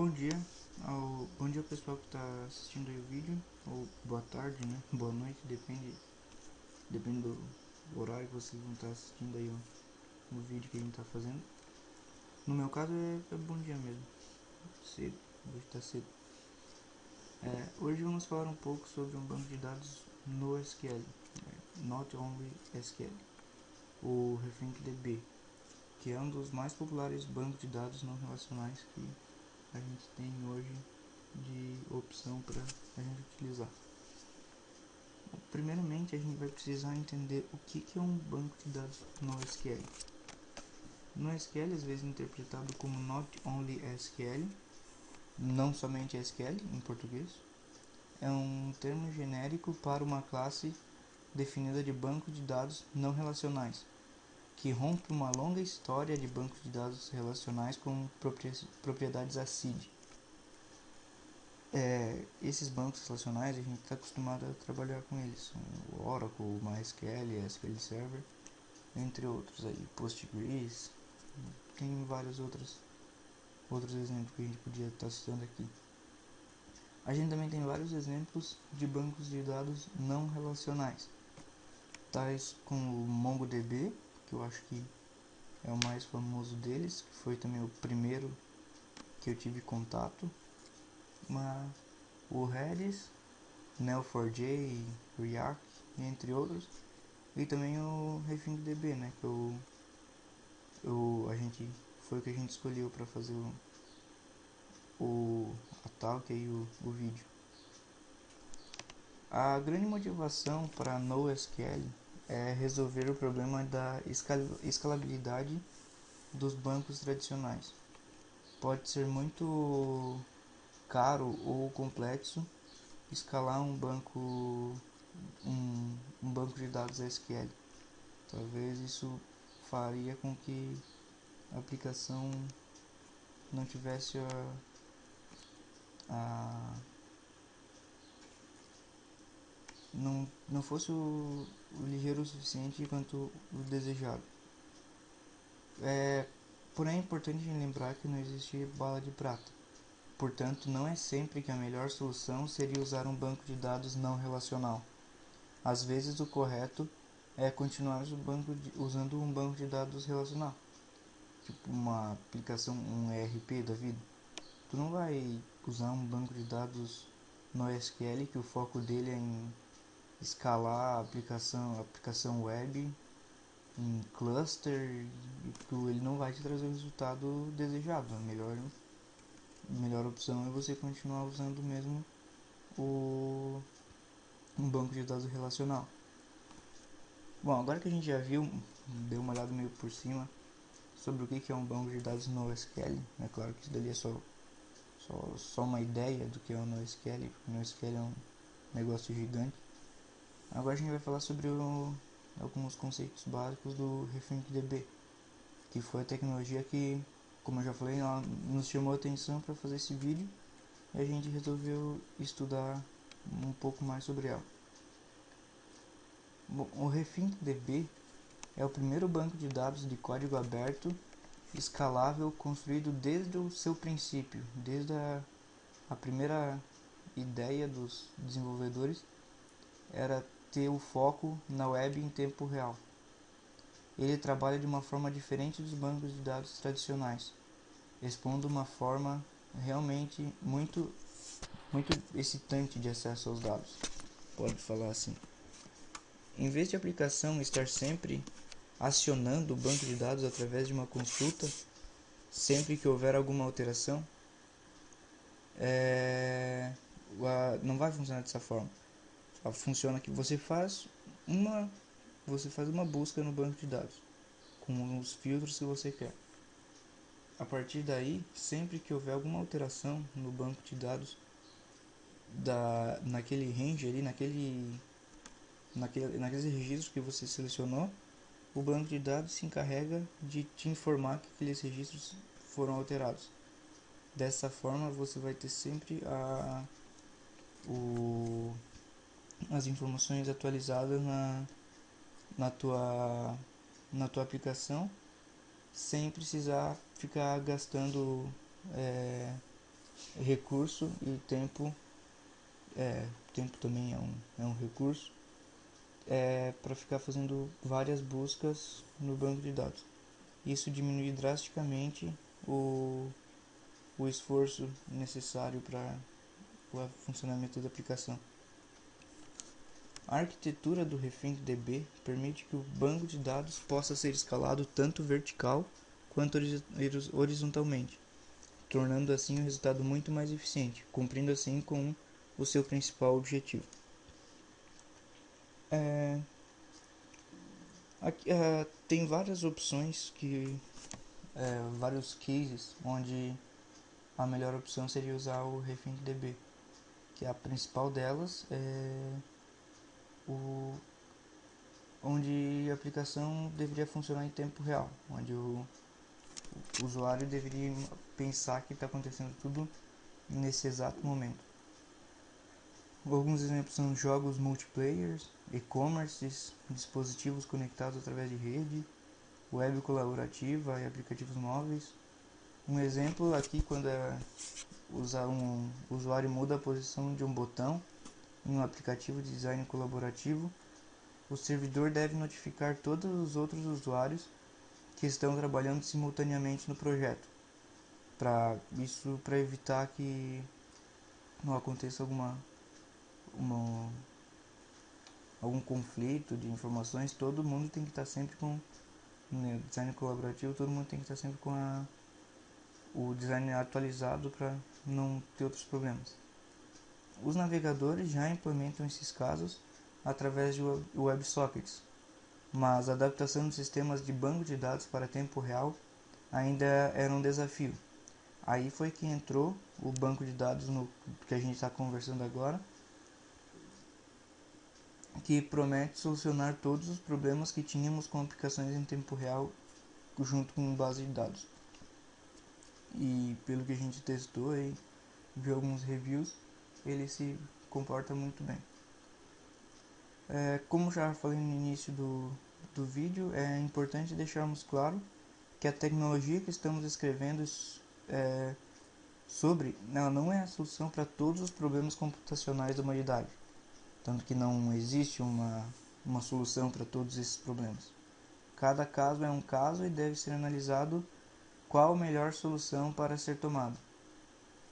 Bom dia pessoal que está assistindo aí o vídeo, ou boa tarde, né? Boa noite, depende do horário que vocês vão estar assistindo aí o vídeo que a gente está fazendo. No meu caso é bom dia mesmo, cedo, hoje está cedo. Hoje vamos falar um pouco sobre um banco de dados no SQL, Not Only SQL, o RefIncDB, que é um dos mais populares bancos de dados não relacionais que a gente tem hoje de opção para a gente utilizar. Primeiramente, a gente vai precisar entender o que é um banco de dados no SQL. No SQL, às vezes interpretado como Not Only SQL, não somente SQL em português, é um termo genérico para uma classe definida de banco de dados não relacionais, que rompe uma longa história de bancos de dados relacionais com propriedades ACID. Esses bancos relacionais a gente está acostumado a trabalhar com eles, o Oracle, o MySQL, SQL Server, entre outros aí, Postgres, tem vários outros exemplos que a gente podia estar citando aqui. A gente também tem vários exemplos de bancos de dados não relacionais, tais como o MongoDB, que eu acho que é o mais famoso deles, que foi também o primeiro que eu tive contato, mas o Redis, Neo4j, React, entre outros, e também o RefIncDB, né, que foi o que a gente escolheu para fazer a talk e o vídeo. A grande motivação para NoSQL é resolver o problema da escalabilidade dos bancos tradicionais. Pode ser muito caro ou complexo escalar um banco de dados SQL. Talvez isso faria com que a aplicação não tivesse não fosse o ligeiro o suficiente quanto o desejado. Porém, é importante lembrar que não existe bala de prata. Portanto, não é sempre que a melhor solução seria usar um banco de dados não relacional. Às vezes, o correto é continuar usando um banco de dados relacional, tipo uma aplicação, um ERP da vida. Tu não vai usar um banco de dados no SQL que o foco dele é em escalar a aplicação web em cluster, e ele não vai te trazer o resultado desejado. A melhor opção é você continuar usando mesmo um banco de dados relacional. Bom, agora que a gente já deu uma olhada meio por cima sobre o que é um banco de dados NoSQL, é claro que isso dali é só uma ideia do que é o NoSQL, porque o NoSQL é um negócio gigante. Agora a gente vai falar sobre alguns conceitos básicos do RefIncDB, que foi a tecnologia que, como eu já falei, ela nos chamou a atenção para fazer esse vídeo e a gente resolveu estudar um pouco mais sobre ela. Bom, o RefIncDB é o primeiro banco de dados de código aberto escalável construído desde o seu princípio, desde a primeira ideia dos desenvolvedores era ter o foco na web em tempo real. Ele trabalha de uma forma diferente dos bancos de dados tradicionais, expondo uma forma realmente muito excitante de acesso aos dados, pode falar assim. Em vez de a aplicação estar sempre acionando o banco de dados através de uma consulta, sempre que houver alguma alteração, não vai funcionar dessa forma. Funciona que você faz uma busca no banco de dados com os filtros que você quer. A partir daí, sempre que houver alguma alteração no banco de dados naquele range ali, naqueles registros que você selecionou, o banco de dados se encarrega de te informar que aqueles registros foram alterados. Dessa forma, você vai ter sempre as informações atualizadas na tua aplicação, sem precisar ficar gastando recurso e tempo. Tempo também é um recurso para ficar fazendo várias buscas no banco de dados. Isso diminui drasticamente o esforço necessário para o funcionamento da aplicação. A arquitetura do RefinkDB permite que o banco de dados possa ser escalado tanto vertical quanto horizontalmente, tornando assim o resultado muito mais eficiente, cumprindo assim com o seu principal objetivo. Aqui, tem várias opções vários cases onde a melhor opção seria usar o RefinkDB, que a principal delas é onde a aplicação deveria funcionar em tempo real, onde o usuário deveria pensar que está acontecendo tudo nesse exato momento. Alguns exemplos são jogos multiplayer, e-commerce, dispositivos conectados através de rede, web colaborativa e aplicativos móveis. Um exemplo aqui, quando um usuário muda a posição de um botão em um aplicativo de design colaborativo, o servidor deve notificar todos os outros usuários que estão trabalhando simultaneamente no projeto, para evitar que não aconteça algum conflito de informações. Todo mundo tem que estar sempre no design colaborativo, todo mundo tem que estar sempre com o design atualizado para não ter outros problemas. Os navegadores já implementam esses casos através de WebSockets, mas a adaptação dos sistemas de banco de dados para tempo real ainda era um desafio. Aí foi que entrou o banco de dados que a gente está conversando agora, que promete solucionar todos os problemas que tínhamos com aplicações em tempo real junto com base de dados. E pelo que a gente testou e viu alguns reviews, ele se comporta muito bem. Como já falei no início do vídeo, é importante deixarmos claro que a tecnologia que estamos escrevendo sobre, ela não é a solução para todos os problemas computacionais da humanidade, tanto que não existe uma solução para todos esses problemas. Cada caso é um caso e deve ser analisado qual a melhor solução para ser tomada.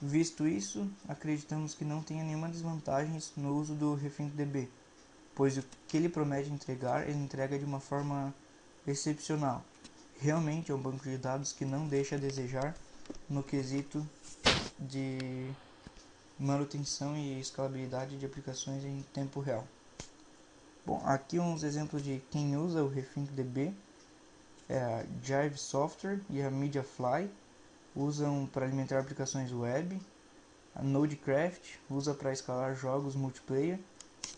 Visto isso, acreditamos que não tenha nenhuma desvantagem no uso do RefinkDB, pois o que ele promete entregar, ele entrega de uma forma excepcional. Realmente é um banco de dados que não deixa a desejar no quesito de manutenção e escalabilidade de aplicações em tempo real. Bom, aqui uns exemplos de quem usa o RefinkDB. A Jive Software e a Mediafly usam para alimentar aplicações web. A Nodecraft usa para escalar jogos multiplayer.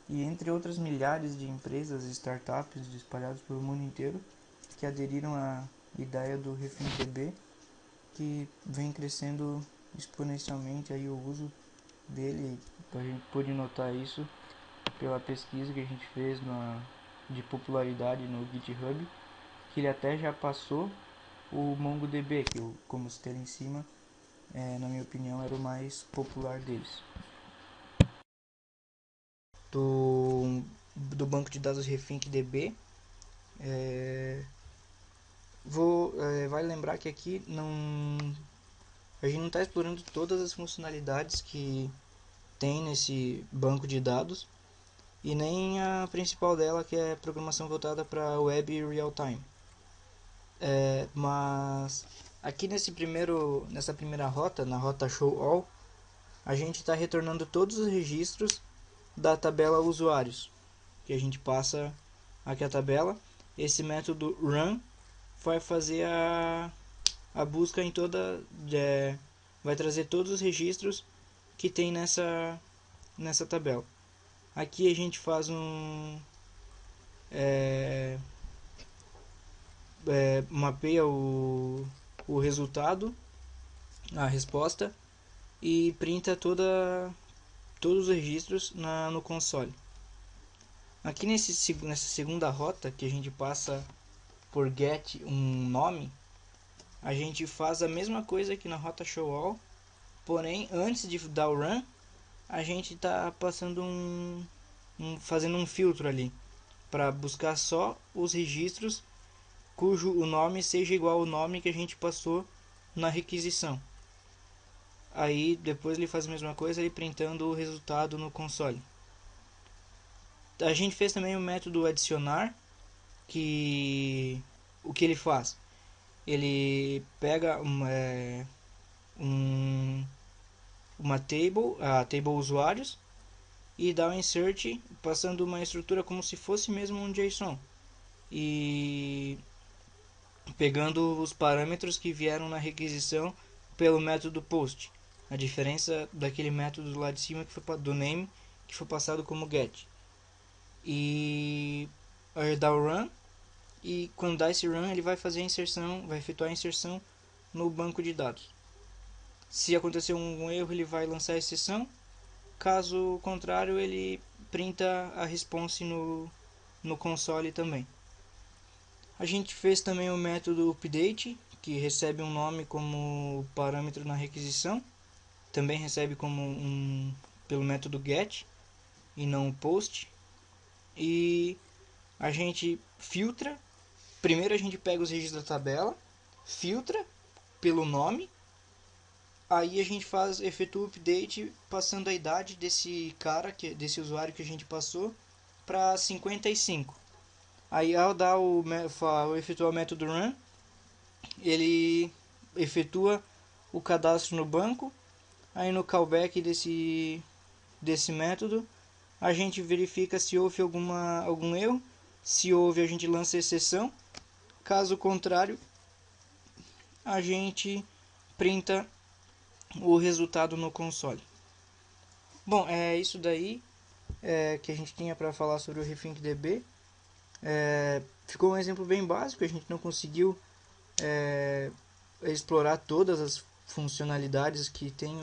E entre outras milhares de empresas e startups espalhadas pelo mundo inteiro que aderiram à ideia do RefinkDB, que vem crescendo exponencialmente aí o uso dele. A gente pôde notar isso pela pesquisa que a gente fez de popularidade no GitHub, que ele até já passou o MongoDB, que eu, como citei em cima, na minha opinião era o mais popular deles. Do banco de dados RefinkDB, vale lembrar que aqui a gente não está explorando todas as funcionalidades que tem nesse banco de dados e nem a principal dela, que é a programação voltada para web real-time. Mas aqui nessa primeira rota, na rota Show All, a gente está retornando todos os registros da tabela usuários, que a gente passa aqui a tabela. Esse método run vai fazer a busca em vai trazer todos os registros que tem nessa tabela. Aqui a gente faz mapeia o resultado, a resposta, e printa todos os registros no console. Aqui nessa segunda rota, que a gente passa por get um nome, a gente faz a mesma coisa que na rota show all, Porém, antes de dar o run, a gente está passando fazendo um filtro ali para buscar só os registros cujo o nome seja igual ao nome que a gente passou na requisição. Aí depois ele faz a mesma coisa, ele printando o resultado no console. A gente fez também o método adicionar, que o que ele faz? Ele pega uma table, a table usuários, e dá um insert passando uma estrutura como se fosse mesmo um JSON. E pegando os parâmetros que vieram na requisição pelo método post. A diferença daquele método lá de cima que foi do name, que foi passado como get. E aí dá o run, e quando dá esse run ele vai fazer a inserção, vai efetuar a inserção no banco de dados. Se acontecer um erro, ele vai lançar a exceção. Caso contrário, ele printa a response no console também. A gente fez também o método update, que recebe um nome como parâmetro na requisição. Também recebe pelo método get e não post. E a gente filtra. Primeiro a gente pega os registros da tabela, filtra pelo nome. Aí a gente efetua o update passando a idade desse desse usuário que a gente passou para 55. Aí ao efetuar o método run, ele efetua o cadastro no banco. Aí no callback desse método, a gente verifica se houve algum erro. Se houve, a gente lança exceção. Caso contrário, a gente printa o resultado no console. Bom, é isso daí que a gente tinha para falar sobre o RethinkDB. Ficou um exemplo bem básico, a gente não conseguiu explorar todas as funcionalidades que tem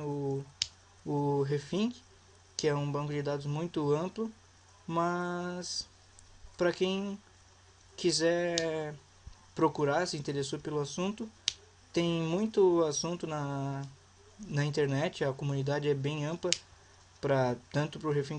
o Rethink, que é um banco de dados muito amplo, mas para quem quiser procurar, se interessou pelo assunto, tem muito assunto na internet, a comunidade é bem ampla, tanto para o Rethink